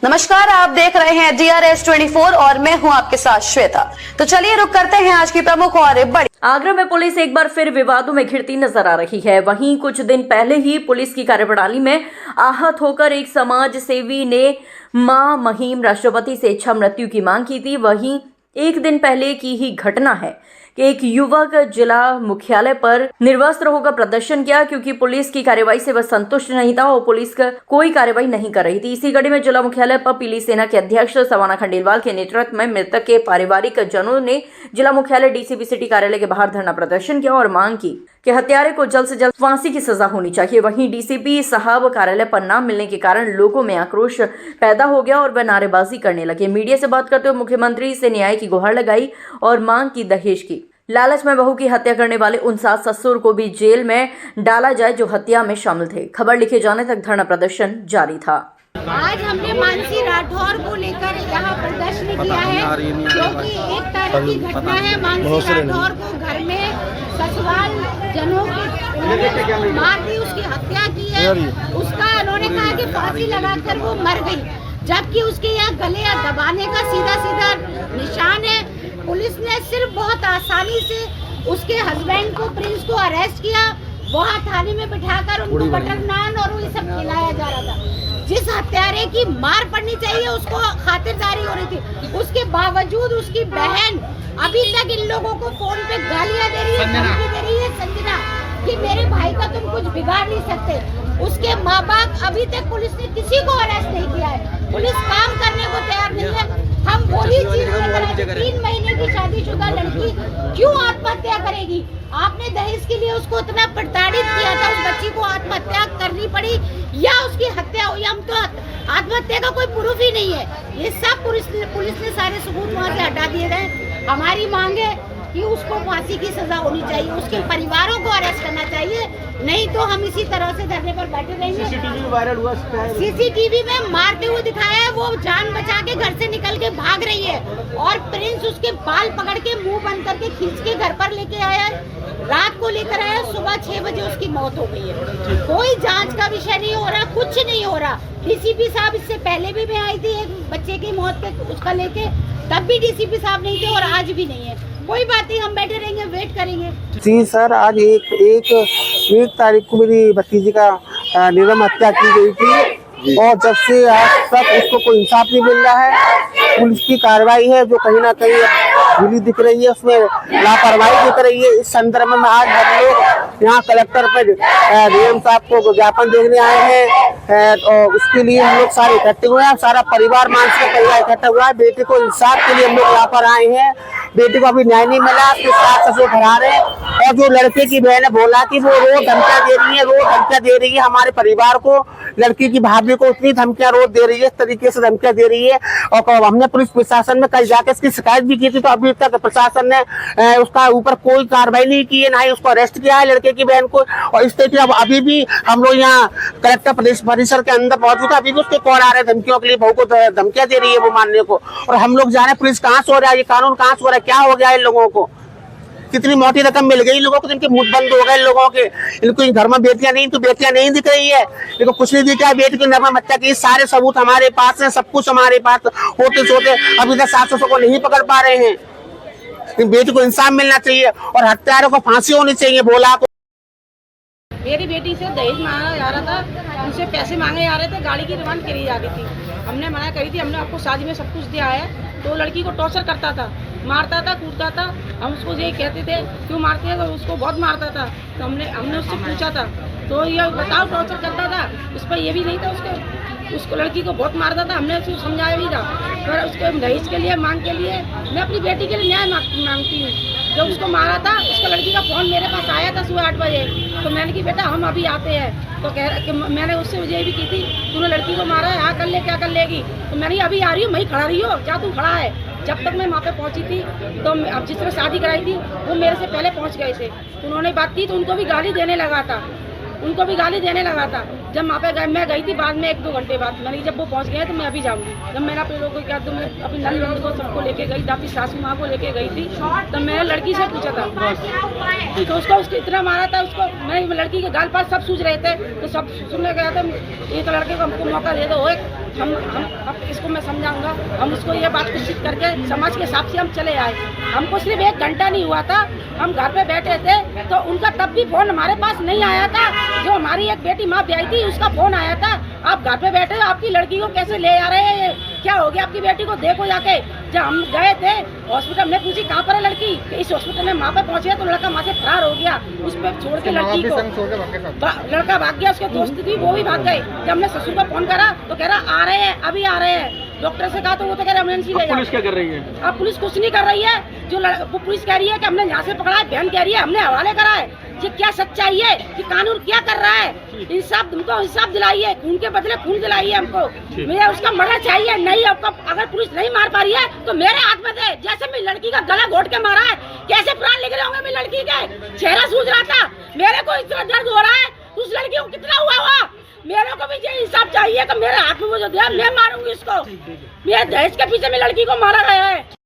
नमस्कार, आप देख रहे हैं DRS 24 और मैं हूं आपके साथ श्वेता। तो चलिए रुक करते हैं आज की प्रमुख और बड़ी। आगरा में पुलिस एक बार फिर विवादों में घिरती नजर आ रही है। वहीं कुछ दिन पहले ही पुलिस की कार्यप्रणाली में आहत होकर एक समाज सेवी ने मां महिम राष्ट्रपति से इच्छा मृत्यु की मांग की थी। वहीं एक दिन पहले की ही घटना है कि एक युवक जिला मुख्यालय पर निर्वस्त्र होकर प्रदर्शन किया क्योंकि पुलिस की कार्रवाई से वह संतुष्ट नहीं था और पुलिस का कोई कार्रवाई नहीं कर रही थी। इसी कड़ी में जिला मुख्यालय पर पीली सेना के अध्यक्ष सवाना खंडेलवाल के नेतृत्व में मृतक के पारिवारिक जनों ने जिला मुख्यालय डीसीपी सिटी कार्यालय के बाहर धरना प्रदर्शन किया और मांग की कि हत्यारे को जल्द से जल्द फांसी की सजा होनी चाहिए। वहीं डीसीपी साहब कार्यालय पर न मिलने के कारण लोगों में आक्रोश पैदा हो गया और वह नारेबाजी करने लगे। मीडिया से बात करते हुए मुख्यमंत्री से न्याय की गुहार लगाई और मांग की दहेज की। लालच में बहू की हत्या करने वाले उन 7 ससुर को भी जेल में डाला जाए जो हत्या में शामिल थे। खबर लिखे जाने तक धरना प्रदर्शन जारी था। आज हमने मानसी राठौर को लेकर यहाँ प्रदर्शन किया है क्योंकि 1 तारीख की घटना है। मानसी राठौर को घर में ससुराल जनों की मार दी, उसकी हत्या की है। उसका उन्होंने कहा कि फांसी लगाकर वो मर गई, जबकि उसके यहाँ गले या दबाने का सीधा सीधा निशान है। पुलिस ने सिर्फ बहुत आसानी से उसके हस्बैंड को, प्रिंस को अरेस्ट किया। वहाँ थाने में बिठाकर उनको बटर नान और ये सब खिलाया जा रहा था। जिस हत्यारे की मार पड़नी चाहिए उसको खातिरदारी हो रही थी, उसके बावजूद उसकी बहन अभी तक इन लोगों को फोन पे गालियां दे रही है, संजना, कि मेरे भाई का तुम कुछ बिगाड़ नहीं सकते। उसके माँ बाप अभी तक पुलिस ने किसी को अरेस्ट नहीं किया है। पुलिस काम करने को तैयार नहीं है। हम वही चीज लेकर आए, 3 महीने की शादीशुदा लड़की क्यों आत्महत्या करेगी? आपने दहेज के लिए उसको इतना प्रताड़ित किया था, उस बच्ची को आत्महत्या करनी पड़ी या उसकी हत्या हुई? हम तो आत्महत्या का कोई प्रूफ ही नहीं है। ये सब पुलिस ने सारे सबूत वहाँ से हटा दिए गए। हमारी मांग है कि उसको फांसी की सजा होनी चाहिए, उसके परिवारों को अरेस्ट करना चाहिए, नहीं तो हम इसी तरह से धरने पर बैठे रहेंगे। सीसीटीवी वायरल हुआ, सीसीटीवी में मारते हुए दिखाया है, वो जान बचा के घर से निकल के भाग रही है और प्रिंस उसके बाल पकड़ के मुंह बंद करके खींच के घर पर लेके आया है। रात को लेकर आया, सुबह 6 बजे उसकी मौत हो गई है। कोई जांच का विषय नहीं हो रहा, कुछ नहीं हो रहा। डीसीपी साहब इससे पहले भी आई थी एक बच्चे की मौत के उसका लेके, तब भी डीसीपी साहब नहीं थे और आज भी नहीं है। कोई बात नहीं, हम बैठे रहेंगे, वेट करेंगे। जी सर, आज एक तारीख को मेरी भतीजी का निर्मम हत्या की गई थी और जब से आज तक उसको कोई इंसाफ नहीं मिल रहा है। पुलिस की कार्रवाई है जो कहीं ना कहीं ढीली दिख रही है, उसमें लापरवाही दिख रही है। इस संदर्भ में आज हम लोग यहाँ कलेक्टर पर डीएम साहब को ज्ञापन देने आए हैं और उसके लिए हम लोग सारे इकट्ठे हुए हैं। सारा परिवार, मानसिक परिवार इकट्ठा हुआ है। बेटे को इंसाफ के लिए हम लोग यहाँ पर आए हैं। बेटे को अभी न्याय नहीं मिला, उसके 7 ससुर भरा रहे हैं और जो लड़के की बहन है बोला कि वो रोज धमकियां दे रही है हमारे परिवार को। लड़की की भाभी को इतनी धमकियां रोज दे रही है, इस तरीके से धमकियां दे रही है। और हमने पुलिस प्रशासन में कल जाकर इसकी शिकायत भी की थी, तो अभी तक प्रशासन ने उसका ऊपर कोई कार्रवाई नहीं की है, ना ही उसको अरेस्ट किया है लड़के की बहन को। और इस तरीके अभी भी हम लोग यहाँ कलेक्टर परिसर के अंदर मौजूद है, अभी भी उसके कॉल आ रहे हैं धमकियों के लिए। बहू को धमकियां दे रही है वो मानने को, और हम लोग जा रहे हैं पुलिस कहाँ से हो रहा है, ये कानून कहाँ से हो रहा है, क्या हो गया इन लोगों को? कितनी मोटी रकम मिल गई लोगों को, जिनके मुंह बंद हो गए लोगों के। इनको घर में बेटियां नहीं दिख रही है, इनको कुछ नहीं दिख रहा है। बेटी की नर्म हत्या की सारे सबूत हमारे पास है, सब कुछ हमारे पास होते सोते अभी तक 7 ससुर को नहीं पकड़ पा रहे हैं। बेटी को इंसाफ मिलना चाहिए और हत्यारों को फांसी होनी चाहिए। बोला मेरी बेटी से दहेज मांगा जा रहा था, उनसे पैसे मांगे जा रहे थे, गाड़ी की डिमांड करी जा रही थी। हमने मना करी थी, हमने आपको शादी में सब कुछ दिया है। तो लड़की को टॉर्चर करता था, मारता था, कूदता था। हम उसको ये कहते थे क्यों मारते हैं, तो उसको बहुत मारता था। तो हमने उससे पूछा था, तो ये बताओ टॉर्चर करता था, उस पर ये भी नहीं था, उसको लड़की को बहुत मारता था। हमने उसको समझाया भी था, पर उसको दहेज के लिए मांग के लिए मैं अपनी बेटी के लिए न्याय मांगती हूँ। जब उसको मारा था, उसका लड़की का फोन मेरे पास आया था सुबह 8 बजे। तो मैंने कि बेटा हम अभी आते हैं। तो कह रहा कि मैंने उससे ये भी की थी, तूने लड़की को मारा है, हाँ कर ले, क्या कर लेगी? तो मैंने अभी आ रही हूँ, मैं खड़ा रही हो, क्या तू खड़ा है? जब तक मैं वहाँ पे पहुँची थी, तो अब जिसने शादी कराई थी वो मेरे से पहले पहुँच गए थे। तो उन्होंने बात की तो उनको भी गाली देने लगा था। जब वहाँ पे मैं गई थी बाद में 1-2 घंटे बाद, मैंने जब वो पहुँच गए तो मैं अभी जाऊँगी। जब मैंने अपने लोगों को क्या, तो मैं अपनी नंद को सबको लेके गई थी, अपनी सासू माँ को लेके गई थी। तब मैंने लड़की से पूछा था तो उसको इतना मारा था, उसको मैं लड़की के गाल पास सब सूझ रहे थे, तो सब सुनने गया था, एक लड़के को हमको मौका दे दो, हम अब इसको मैं समझाऊंगा। हम उसको ये बात कोशिश करके समाज के हिसाब से हम चले आए। हमको सिर्फ 1 घंटा नहीं हुआ था, हम घर पे बैठे थे तो उनका तब भी फोन हमारे पास नहीं आया था। जो हमारी एक बेटी माँ ब्याई थी उसका फोन आया था, आप घर पे बैठे हो, आपकी लड़की को कैसे ले आ रहे हैं, क्या हो गया आपकी बेटी को, देखो जाके। जब हम गए थे हॉस्पिटल में, पूछी कहाँ पर है लड़की, इस हॉस्पिटल में वहाँ पे पहुँचे तो लड़का वहाँ से फरार हो गया, उस पर छोड़ के लड़की को लड़का भाग गया, उसके दोस्त थी वो भी भाग गए। जब हमने ससुर को फोन करा तो कह रहा आ रहे हैं, अभी आ रहे हैं। डॉक्टर से कहा तो वो तो कह रहे एमरजेंसी ले जाओ। पुलिस क्या कर रही है? अब पुलिस कुछ नहीं कर रही है। वो पुलिस कह रही है कि हमने यहाँ से पकड़ा है, बहन कह रही है हमने हवाले करा है। ये क्या सच्चाई है कि कानून क्या कर रहा है? इंसाफ, तुमको इंसाफ दिलाइए, खून के बदले खून दिलाइए हमको। मुझे उसका मर्डर चाहिए। नहीं, अगर पुलिस नहीं मार पा रही है तो मेरे हाथ में दे। जैसे मेरी लड़की का गला घोट के मारा है, कैसे प्राण निकले होंगे मेरी लड़की के? चेहरा सूझ रहा था, मेरे को इतना दर्द हो रहा है, उस लड़की को कितना हुआ होगा? मेरे को भी ये इंसाफ चाहिए कि मेरे हाथ में वो जो दिया मैं मारूंगी इसको। मेरे दहेज के पीछे मेरी लड़की को मारा गया है।